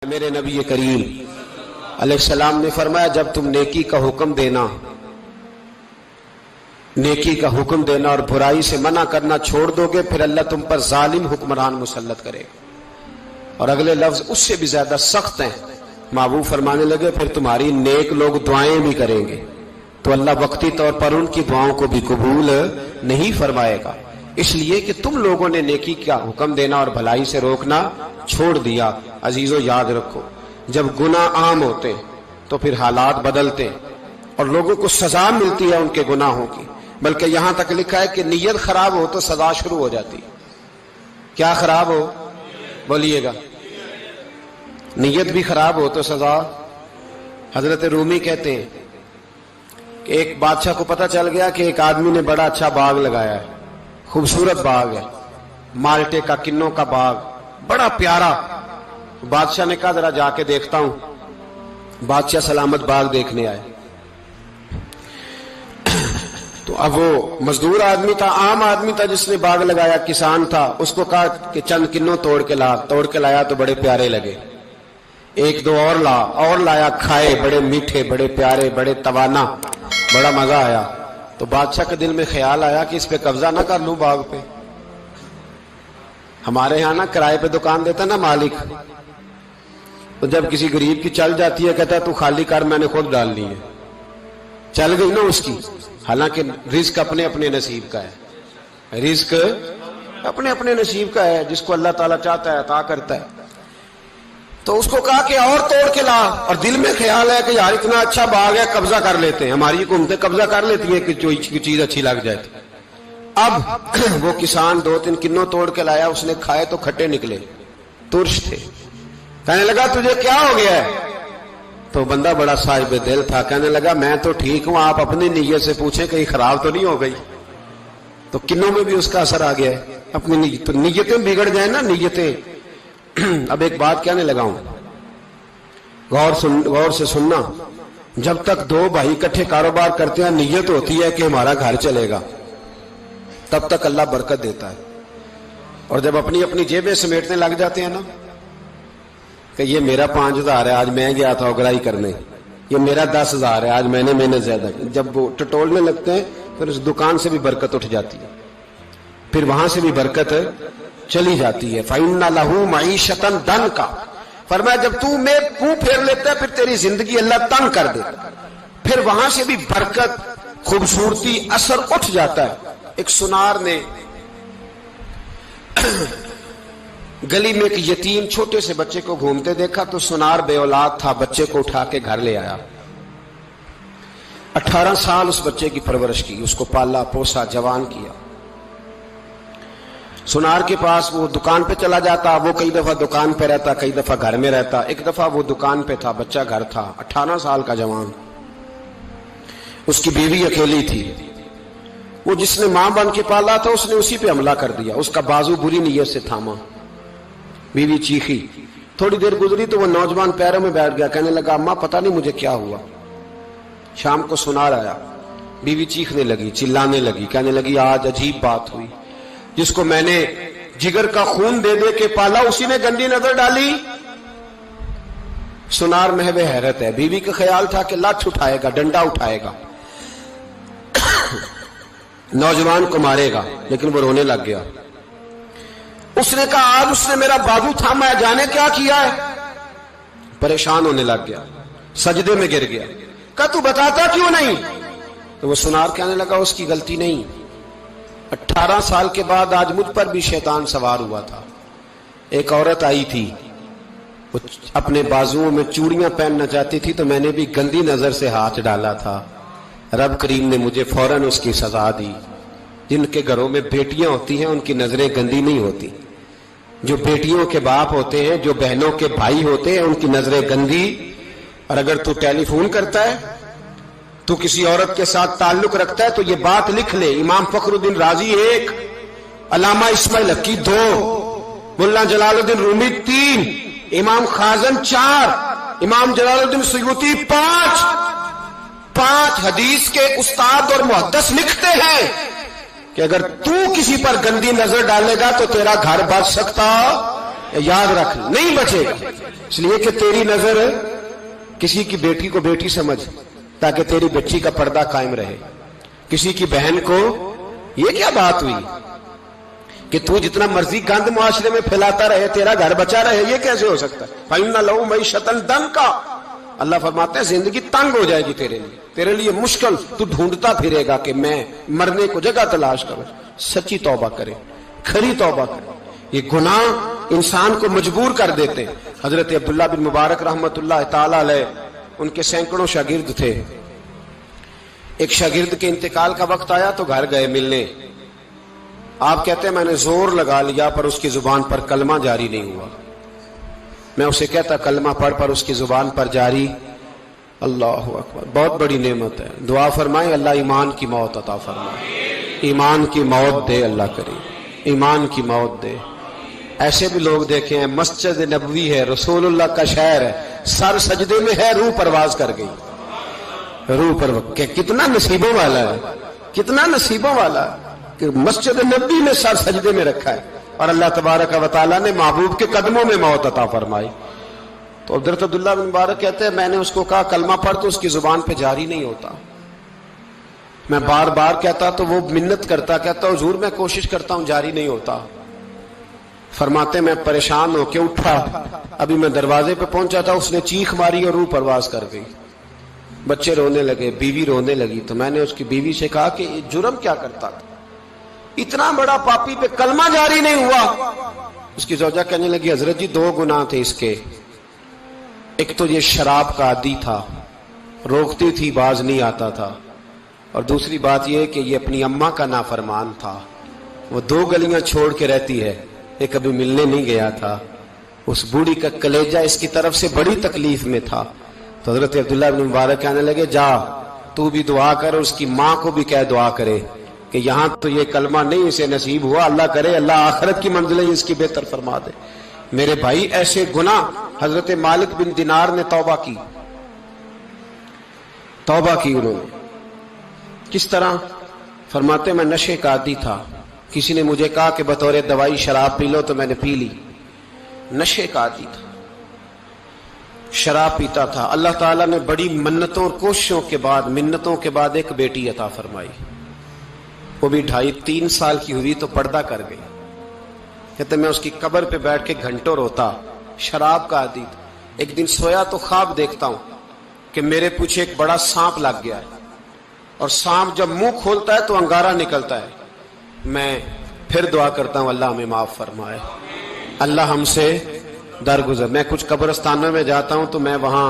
میرے نبی کریم علیہ السلام نے فرمایا جب تم نیکی کا حکم دینا اور برائی سے منع کرنا چھوڑ دو گے پھر اللہ تم پر ظالم حکمران مسلط کرے گا. اور اگلے لفظ اس سے بھی زیادہ سخت ہیں. محبوب فرمانے لگے پھر تمہاری نیک لوگ دعائیں بھی کریں گے تو اللہ وقتی طور پر ان کی دعاؤں کو بھی قبول نہیں فرمائے گا. اس لیے کہ تم لوگوں نے نیکی کا حکم دینا اور بھلائی سے روکنا چھوڑ دیا. عزیزو یاد رکھو جب گناہ عام ہوتے تو پھر حالات بدلتے اور لوگوں کو سزا ملتی ہے ان کے گناہوں کی. بلکہ یہاں تک لکھا ہے کہ نیت خراب ہو تو سزا شروع ہو جاتی. کیا خراب ہو؟ بولیے گا. نیت بھی خراب ہو تو سزا. حضرت رومی کہتے ہیں کہ ایک بادشاہ کو پتہ چل گیا کہ ایک آدمی نے بڑا اچھا باغ لگایا ہے, خوبصورت باغ ہے, مالٹے کا کنوں کا باغ, بڑا پیارا. بادشاہ نے کہا ذرا جا کے دیکھتا ہوں. بادشاہ سلامت باغ دیکھنے آئے تو اب وہ مزدور آدمی تھا, عام آدمی تھا جس نے باغ لگایا, کسان تھا. اس کو کہا کہ چند کنوں توڑ کے لایا تو بڑے پیارے لگے. ایک دو اور لایا, کھائے, بڑے میٹھے, بڑے پیارے, بڑے توانا, بڑا مزہ آیا. تو بادشاہ کے دل میں خیال آیا کہ اس پہ قبضہ نہ کر لوں باغ پہ. ہمارے یہاں نا کرائے پہ دکان دیتا نا مالک, تو جب کسی غریب کی چل جاتی ہے کہتا ہے تو خالی کر, میں نے خود ڈالنی ہے. چل گئی نا اس کی, حالانکہ رزق اپنے اپنے نصیب کا ہے. رزق اپنے اپنے نصیب کا ہے, جس کو اللہ تعالیٰ چاہتا ہے عطا کرتا ہے. تو اس کو کہا کہ اور توڑ کے لا, اور دل میں خیال ہے کہ یار اتنا اچھا باغ ہے قبضہ کر لیتے ہیں. ہماری حکومتیں قبضہ کر لیتی ہیں کہ جو چیز اچھی لگ جائے. اب وہ کسان دو تین کنوں توڑ کے لایا, اس نے کھائے تو کھٹے نکلے, ترش تھے. کہنے لگا تجھے کیا ہو گیا ہے؟ تو بندہ بڑا صاحب دل تھا, کہنے لگا میں تو ٹھیک ہوں, آپ اپنی نیت سے پوچھیں کہیں خراب تو نہیں ہو گئی. تو کنوں میں بھی اس کا اثر آ گیا ہے. اپنی نیت, تو نیتیں بگڑ جائیں نا نیتیں. اب ایک بات کہنے لگا ہوں, غور سے سننا. جب تک دو بھائی اکٹھے کاروبار کرتے ہیں نیت ہوتی ہے کہ ہمارا گھر چلے گا, تب تک اللہ برکت دیتا ہے. اور جب اپنی اپنی جیبیں سمیٹنے لگ جاتے ہیں نا کہ یہ میرا 5,000 ہے, آج میں گیا تھا اگرائی کرنے, یہ میرا 10,000 ہے, آج میں نے محنت زیادہ کی. جب وہ ٹٹولنے لگتے ہیں پھر اس دکان سے بھی برکت اٹھ جاتی ہے, پھر وہاں سے بھی برکت چلی جاتی ہے. فَإِنَّ لَهُ مَعِيشَةً دَنْكَ, فرمایا جب تو میں منہ پھیر لیتا ہے پھر تیری زندگی اللہ تنگ کر دیتا, پھر وہاں سے بھی برکت, خوبصورتی, اثر اٹھ جاتا ہے. ایک سنار نے گلی میں ایک یتیم چھوٹے سے بچے کو گھومتے دیکھا تو سنار بے اولاد تھا, بچے کو اٹھا کے گھر لے آیا. 18 سال اس بچے کی پرورش کی, اس کو پالا پوسا, جوان کیا. سنار کے پاس وہ دکان پہ چلا جاتا, وہ کئی دفعہ دکان پہ رہتا, کئی دفعہ گھر میں رہتا. ایک دفعہ وہ دکان پہ تھا, بچہ گھر تھا, 18 سال کا جوان. اس کی بیوی اکیلی تھی. وہ جس نے ماں بن کے پالا تھا اس نے اسی پہ حملہ کر دیا, اس کا بازو بری نیت سے تھاما. بیوی چیخی. تھوڑی دیر گزری تو وہ نوجوان پیروں میں بیٹھ گیا, کہنے لگا اماں پتہ نہیں مجھے کیا ہوا. شام کو سنار آیا, بیوی چیخنے لگی, چلانے لگی, کہنے لگی آج عجیب بات ہوئی, جس کو میں نے جگر کا خون دے دے کے پالا اسی نے گندی نظر ڈالی. سنار محو حیرت ہے. بیوی کا خیال تھا کہ لاٹھ اٹھائے گا, ڈنڈا اٹھائے گا, نوجوان کو مارے گا, لیکن وہ رونے لگ گیا. اس نے کہا آج اس نے میرا بازو تھاما ہے, جانے کیا کیا ہے. پریشان ہونے لگ گیا, سجدے میں گر گیا. کہا تو بتاتا کیوں نہیں؟ تو وہ سنار کہنے لگا اس کی غلطی نہیں, 18 سال کے بعد آج مجھ پر بھی شیطان سوار ہوا تھا. ایک عورت آئی تھی, وہ اپنے بازوؤں میں چوڑیاں پہننا چاہتی تھی تو میں نے بھی گندی نظر سے ہاتھ ڈالا تھا. رب کریم نے مجھے فوراً اس کی سزا دی. جن کے گھروں میں بیٹیاں ہوتی ہیں ان کی نظریں گندی نہیں ہوتی. جو بیٹیوں کے باپ ہوتے ہیں, جو بہنوں کے بھائی ہوتے ہیں, ان کی نظریں گندی. اور اگر تو ٹیلی فون کرتا ہے, تو کسی عورت کے ساتھ تعلق رکھتا ہے تو یہ بات لکھ لے, امام فخر الدین رازی 1, علامہ اسماعیل حقی 2, ملا جلال الدین رومی 3, امام خازن 4, امام جلال الدین سیوطی 5 حدیث کے استاد اور محدث لکھتے ہیں کہ اگر تو کسی پر گندی نظر ڈالے گا تو تیرا گھر بچ سکتا یاد رکھ نہیں بچے گا، اس لیے کہ تیری نظر کسی کی بیٹی کو بیٹی سمجھ تاکہ تیری بچی کا پردہ قائم رہے، کسی کی بہن کو یہ کیا بات ہوئی کہ تو جتنا مرضی گند معاشرے میں پھیلاتا رہے تیرا گھر بچا رہے، یہ کیسے ہو سکتا ہے؟ فَإِنَّ لَهُ مَعِيشَةً ضَنْكَ، اللہ فرماتے ہیں زندگی تنگ ہو جائے گی تیرے لیے مشکل، تو ڈھونڈتا پھرے گا کہ میں مرنے کو جگہ تلاش کروں۔ سچی توبہ کرے، کھری توبہ کرے، یہ گناہ انسان کو مجبور کر دیتے ہیں۔ حضرت عبداللہ بن مبارک رحمت اللہ تعالی علیہ، ان کے سینکڑوں شاگرد تھے، ایک شاگرد کے انتقال کا وقت آیا تو گھر گئے ملنے، آپ کہتے ہیں میں نے زور لگا لیا پر اس کی زبان پر کلمہ جاری نہیں ہوا، میں اسے کہتا کلمہ پڑھ پر اس کی زبان پر جاری، اللہ اکبر، بہت بڑی نعمت ہے، دعا فرمائیں اللہ ایمان کی موت عطا فرمائے، ایمان کی موت دے اللہ کریم، ایمان کی موت دے۔ ایسے بھی لوگ دیکھے ہیں، مسجد نبوی ہے، رسول اللہ کا شہر ہے، سر سجدے میں ہے، روح پرواز کر گئی، روح پر کتنا نصیبوں والا ہے، کتنا نصیبوں والا ہے کہ مسجد نبوی میں سر سجدے میں رکھا ہے اور اللہ تبارک و تعالیٰ نے محبوب کے قدموں میں موت عطا فرمائی۔ تو حضرت عبداللہ بن مبارک کہتے ہیں میں نے اس کو کہا کلمہ پڑھ تو اس کی زبان پہ جاری نہیں ہوتا، میں بار بار کہتا تو وہ منت کرتا، کہتا حضور میں کوشش کرتا ہوں جاری نہیں ہوتا۔ فرماتے میں پریشان ہو کے اٹھا، ابھی میں دروازے پہ پہنچا تھا اس نے چیخ ماری اور روح پرواز کر گئی، بچے رونے لگے، بیوی رونے لگی، تو میں نے اس کی بیوی سے کہا کہ یہ جرم کیا کرتا تھا، اتنا بڑا پاپی پہ کلمہ جاری نہیں ہوا۔ اس کی زوجہ کہنے لگی حضرت جی دو گناہ تھے اس کے، ایک تو یہ شراب کا عادی تھا، روکتی تھی باز نہیں آتا تھا، اور دوسری بات یہ کہ یہ اپنی اماں کا نافرمان تھا، وہ دو گلیاں چھوڑ کے رہتی ہے، یہ کبھی ملنے نہیں گیا تھا، اس بوڑھی کا کلیجہ اس کی طرف سے بڑی تکلیف میں تھا۔ تو حضرت عبداللہ بن مبارک کہنے لگے جا تو بھی دعا کر، اس کی ماں کو بھی کہہ دعا کرے کہ یہاں تو یہ کلمہ نہیں اسے نصیب ہوا، اللہ کرے اللہ آخرت کی منزلیں اس کی بہتر فرما دے۔ میرے بھائی ایسے گناہ، حضرت مالک بن دینار نے توبہ کی، توبہ کی انہوں نے، کس طرح؟ فرماتے میں نشے کا عادی تھا، کسی نے مجھے کہا کہ بطور دوائی شراب پی لو تو میں نے پی لی، نشے کا عادی تھا، شراب پیتا تھا، اللہ تعالیٰ نے بڑی منتوں اور کوششوں کے بعد، منتوں کے بعد ایک بیٹی عطا فرمائی، وہ بھی 2.5-3 سال کی ہوئی تو پردہ کر گئی۔ کہتے میں اس کی قبر پہ بیٹھ کے گھنٹوں روتا، شراب کا عادی تھا۔ ایک دن سویا تو خواب دیکھتا ہوں کہ میرے پیچھے ایک بڑا سانپ لگ گیا ہے، اور سانپ جب منہ کھولتا ہے تو انگارہ نکلتا ہے، میں پھر دعا کرتا ہوں اللہ ہمیں معاف فرمائے، اللہ ہم سے درگزر۔ میں کچھ قبرستانوں میں جاتا ہوں تو میں وہاں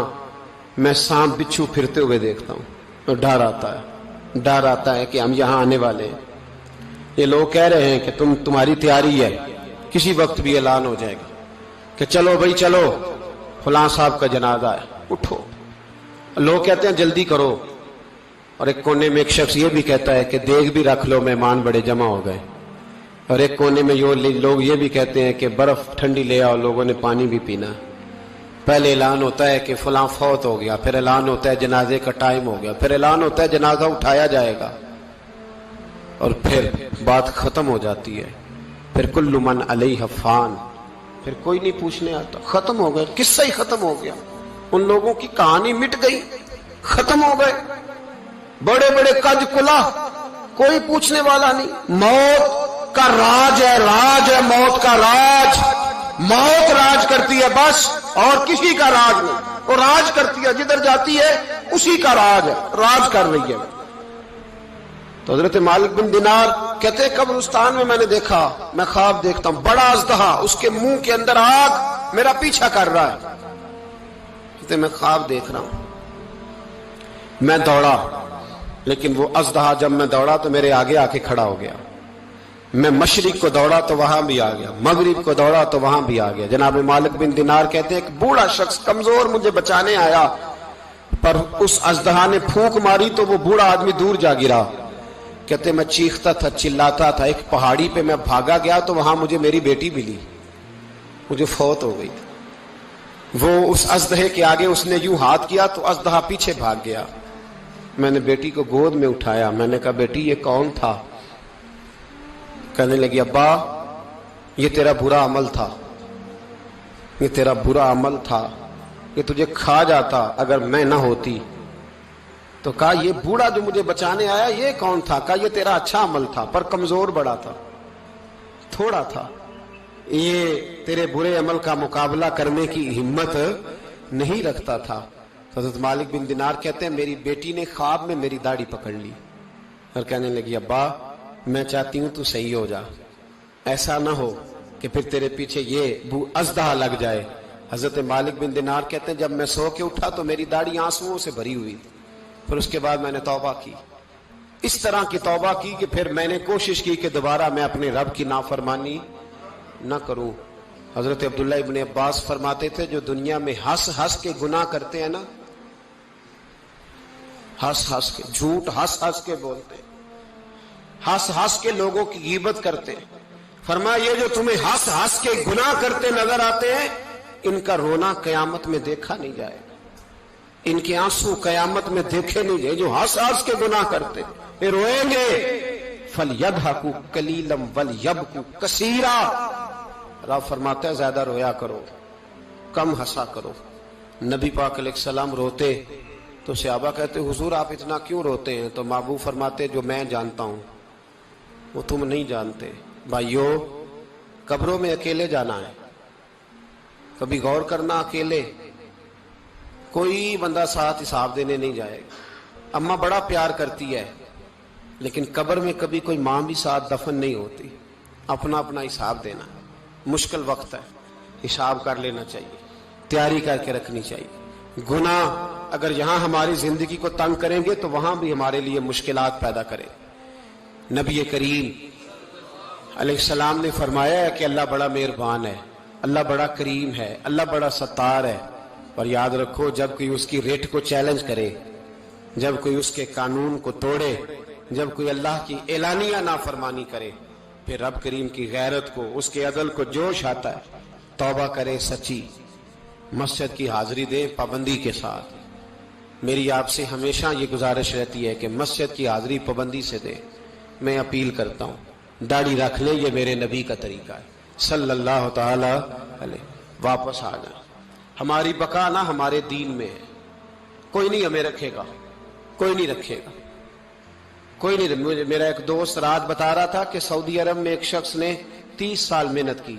سانپ بچھو پھرتے ہوئے دیکھتا ہوں، اور ڈر آتا ہے کہ ہم یہاں آنے والے ہیں، یہ لوگ کہہ رہے ہیں کہ تمہاری تیاری ہے، کسی وقت بھی اعلان ہو جائے گا کہ چلو بھائی چلو فلاں صاحب کا جنازہ ہے، اٹھو، لوگ کہتے ہیں جلدی کرو، اور ایک کونے میں ایک شخص یہ بھی کہتا ہے کہ دیگ بھی رکھ لو مہمان بڑے جمع ہو گئے، اور ایک کونے میں لوگ یہ بھی کہتے ہیں کہ برف ٹھنڈی لے آؤ، لوگوں نے پانی بھی پینا۔ پہلے اعلان ہوتا ہے کہ فلاں فوت ہو گیا، پھر اعلان ہوتا ہے جنازے کا ٹائم ہو گیا، پھر اعلان ہوتا ہے جنازہ اٹھایا جائے گا، اور پھر بات ختم ہو جاتی ہے، پھر کل من علیہ فان، پھر کوئی نہیں پوچھنے آتا، ختم ہو گئے، قصہ ہی ختم ہو گیا، ان لوگوں کی کہانی مٹ گئی، ختم ہو گئے، بڑے بڑے کج کلا، کوئی پوچھنے والا نہیں۔ موت کا راج ہے، راج ہے موت کا راج، موت راج کرتی ہے بس، اور کسی کا راج نہیں، وہ راج کرتی ہے، جدھر جاتی ہے اسی کا راج ہے، راج کر رہی ہے۔ تو حضرت مالک بن دینار کہتے ہیں قبرستان میں نے دیکھا، میں خواب دیکھتا ہوں بڑا اژدہا، اس کے منہ کے اندر آگ میرا پیچھا کر رہا ہے، کہتے میں خواب دیکھ رہا ہوں، میں دوڑا، لیکن وہ اژدہا جب میں دوڑا تو میرے آگے آ کے کھڑا ہو گیا، میں مشرق کو دوڑا تو وہاں بھی آ گیا، مغرب کو دوڑا تو وہاں بھی آ گیا۔ جناب مالک بن دینار کہتے ہیں ایک بوڑھا شخص کمزور مجھے بچانے آیا، پر اس اژدہا نے پھونک ماری تو وہ بوڑھا آدمی دور جا گرا۔ کہتے میں چیختا تھا، چلاتا تھا، ایک پہاڑی پہ میں بھاگا گیا تو وہاں مجھے میری بیٹی ملی، مجھے فوت ہو گئی۔ وہ اس اژدہے کے آگے اس نے یوں ہاتھ کیا تو اژدہا پیچھے بھاگ گیا۔ میں نے بیٹی کو گود میں اٹھایا، میں نے کہا بیٹی یہ کون تھا؟ کہنے لگی ابا یہ تیرا برا عمل تھا، یہ تیرا برا عمل تھا، یہ تجھے کھا جاتا اگر میں نہ ہوتی۔ تو کہا یہ بوڑھا جو مجھے بچانے آیا یہ کون تھا؟ کہا یہ تیرا اچھا عمل تھا پر کمزور بڑا تھا، تھوڑا تھا، یہ تیرے برے عمل کا مقابلہ کرنے کی ہمت نہیں رکھتا تھا۔ حضرت مالک بن دینار کہتے ہیں میری بیٹی نے خواب میں میری داڑھی پکڑ لی اور کہنے لگی ابا میں چاہتی ہوں تو صحیح ہو جا، ایسا نہ ہو کہ پھر تیرے پیچھے یہ بو ازدہ لگ جائے۔ حضرت مالک بن دینار کہتے ہیں جب میں سو کے اٹھا تو میری داڑھی آنسوؤں سے بھری ہوئی، پھر اس کے بعد میں نے توبہ کی، اس طرح کی توبہ کی کہ پھر میں نے کوشش کی کہ دوبارہ میں اپنے رب کی نافرمانی نہ کروں۔ حضرت عبداللہ ابن عباس فرماتے تھے جو دنیا میں ہنس ہنس کے گناہ کرتے ہیں نا، ہنس ہنس کے جھوٹ ہنس ہنس کے بولتے، ہنس ہنس کے لوگوں کی غیبت کرتے، فرمایا یہ جو تمہیں ہنس ہنس کے گناہ کرتے نظر آتے ہیں ان کا رونا قیامت میں دیکھا نہیں جائے، ان کے آنسو قیامت میں دیکھے نہیں جائے۔ جو ہنس ہنس کے گناہ کرتے یہ روئیں گے، فَلْيَضْحَكُوا قَلِيلًا وَلْيَبْكُوا كَثِيرًا، رب فرماتا ہے زیادہ رویا کرو کم ہنسا کرو۔ نبی پاک علیہ السلام روتے تو صحابہ کہتے حضور آپ اتنا کیوں روتے ہیں؟ تو محبوب فرماتے جو میں جانتا ہوں وہ تم نہیں جانتے۔ بھائیو قبروں میں اکیلے جانا ہے، کبھی غور کرنا، اکیلے کوئی بندہ ساتھ حساب دینے نہیں جائے گا۔ اماں بڑا پیار کرتی ہے لیکن قبر میں کبھی کوئی ماں بھی ساتھ دفن نہیں ہوتی، اپنا اپنا حساب دینا، مشکل وقت ہے، حساب کر لینا چاہیے، تیاری کر کے رکھنی چاہیے۔ گناہ اگر یہاں ہماری زندگی کو تنگ کریں گے تو وہاں بھی ہمارے لیے مشکلات پیدا کریں۔ نبی کریم علیہ السلام نے فرمایا ہے کہ اللہ بڑا مہربان ہے، اللہ بڑا کریم ہے، اللہ بڑا ستار ہے، اور یاد رکھو جب کوئی اس کی ریٹ کو چیلنج کرے، جب کوئی اس کے قانون کو توڑے، جب کوئی اللہ کی اعلانیہ نافرمانی کرے، پھر رب کریم کی غیرت کو، اس کے عدل کو جوش آتا ہے، توبہ کرے سچی، مسجد کی حاضری دے پابندی کے ساتھ۔ میری آپ سے ہمیشہ یہ گزارش رہتی ہے کہ مسجد کی حاضری پابندی سے دے۔ میں اپیل کرتا ہوں داڑھی رکھ لیں، یہ میرے نبی کا طریقہ ہے صلی اللہ تعالی علیہ۔ واپس آ جائیں، ہماری بقا نہ ہمارے دین میں ہے، کوئی نہیں ہمیں رکھے گا، کوئی نہیں رکھے گا، کوئی نہیں۔ میرا ایک دوست رات بتا رہا تھا کہ سعودی عرب میں ایک شخص نے 30 سال محنت کی،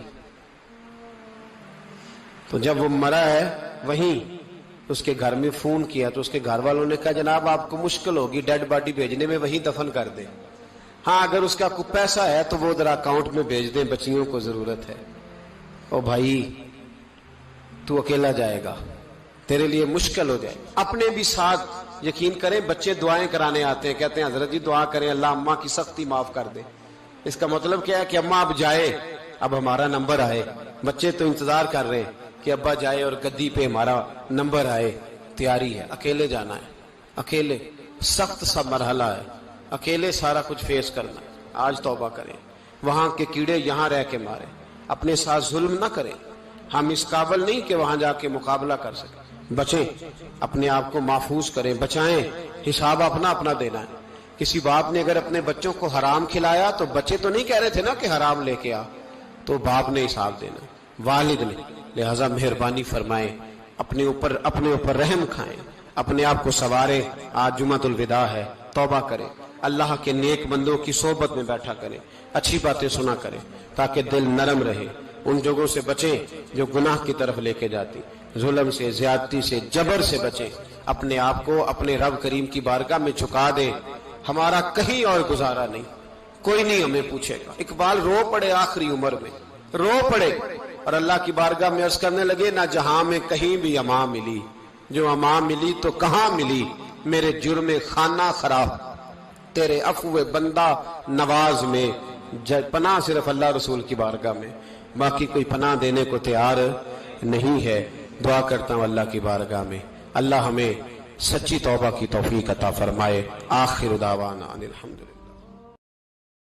تو جب وہ مرا ہے وہیں اس کے گھر میں فون کیا تو اس کے گھر والوں نے کہا جناب آپ کو مشکل ہوگی ڈیڈ باڈی بھیجنے میں، وہیں دفن کر دیں، ہاں اگر اس کا کوئی پیسہ ہے تو وہ ذرا اکاؤنٹ میں بھیج دیں، بچیوں کو ضرورت ہے۔ او بھائی تو اکیلا جائے گا، تیرے لیے مشکل ہو جائے۔ اپنے بھی ساتھ یقین کریں، بچے دعائیں کرانے آتے ہیں، کہتے ہیں حضرت جی دعا کریں اللہ اماں کی سختی معاف کر دے۔ اس کا مطلب کیا ہے کہ اماں اب جائے، اب ہمارا نمبر آئے۔ بچے تو انتظار کر رہے ہیں کہ ابا جائے اور گدی پہ ہمارا نمبر آئے۔ تیاری ہے، اکیلے جانا ہے، اکیلے سخت سا مرحلہ ہے، اکیلے سارا کچھ فیس کرنا ہے۔ آج توبہ کریں، وہاں کے کیڑے یہاں رہ کے مارے، اپنے ساتھ ظلم نہ کریں۔ ہم اس قابل نہیں کہ وہاں جا کے مقابلہ کر سکیں، بچیں، اپنے آپ کو محفوظ کریں، بچائیں، حساب اپنا اپنا دینا ہے۔ کسی باپ نے اگر اپنے بچوں کو حرام کھلایا تو بچے تو نہیں کہہ رہے تھے نا کہ حرام لے کے آ، تو باپ نے حساب دینا، والد نے۔ لہذا مہربانی فرمائیں، اپنے اوپر رحم کھائیں، اپنے آپ کو سنواریں۔ آج جمعۃ الوداع ہے، توبہ کریں، اللہ کے نیک بندوں کی صحبت میں بیٹھا کریں، اچھی باتیں سنا کریں تاکہ دل نرم رہے۔ ان جگہوں سے بچیں جو گناہ کی طرف لے کے جاتی، ظلم سے، زیادتی سے، جبر سے بچیں۔ اپنے آپ کو اپنے رب کریم کی بارگاہ میں جھکا دیں۔ ہمارا کہیں اور گزارا نہیں، کوئی نہیں ہمیں پوچھے گا۔ اقبال رو پڑے آخری عمر میں، رو پڑے اور اللہ کی بارگاہ میں عرض کرنے لگے نہ جہاں میں کہیں بھی امان ملی، جو امان ملی تو کہاں ملی، میرے جرم خانہ خراب، تیرے عفو بندہ نواز میں، پناہ صرف اللہ رسول کی بارگاہ میں، باقی کوئی پناہ دینے کو تیار نہیں ہے۔ دعا کرتا ہوں اللہ کی بارگاہ میں اللہ ہمیں سچی توبہ کی توفیق عطا فرمائے۔ آخر دعوانا ان الحمدللہ۔